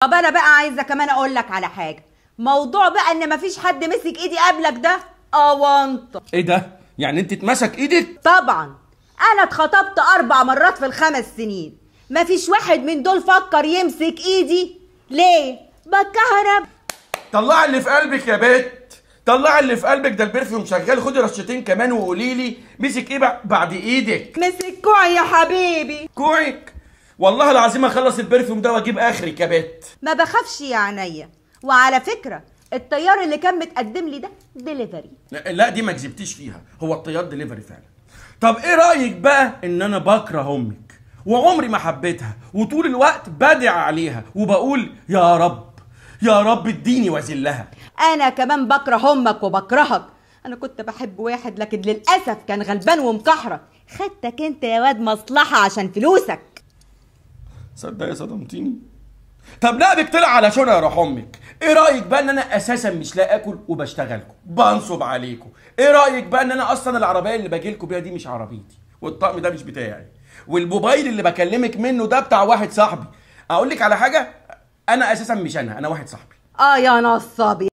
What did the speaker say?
طب انا بقى عايزه كمان اقول لك على حاجه. موضوع بقى ان مفيش حد مسك ايدي قبلك ده اونطه. ايه ده؟ يعني انت اتمسك ايدك؟ طبعا. انا اتخطبت 4 مرات في ال5 سنين، مفيش واحد من دول فكر يمسك ايدي. ليه؟ بتكهرب. طلعي اللي في قلبك يا بت، طلعي اللي في قلبك، ده البرفيوم شغال، خدي رشتين كمان وقولي لي مسك ايه بعد ايدك. مسك كوعي يا حبيبي. كوعك؟ والله العظيم اخلص البرفيوم ده واجيب اخرك يا بت. ما بخافش يا عينيا. وعلى فكره الطيار اللي كان متقدم لي ده ديليفري. لا دي ما كذبتيش فيها، هو الطيار ديليفري فعلا. طب ايه رايك بقى ان انا بكره امك وعمري ما حبيتها وطول الوقت بدعي عليها وبقول يا رب يا رب اديني واذلها. انا كمان بكره امك وبكرهك. انا كنت بحب واحد لكن للاسف كان غلبان ومكحرك. خدتك انت يا واد مصلحه عشان فلوسك. صدقني صدمتيني. طب لا طلع على شنو يا روح امك. ايه رايك بقى ان انا اساسا مش لاقي اكل وبشتغلكم بنصب عليكم؟ ايه رايك بقى ان انا اصلا العربيه اللي باجيلكم بيها دي مش عربيتي، والطقم ده مش بتاعي، والموبايل اللي بكلمك منه ده بتاع واحد صاحبي؟ اقول لك على حاجه، انا اساسا مش انا واحد صاحبي. يا نصابي.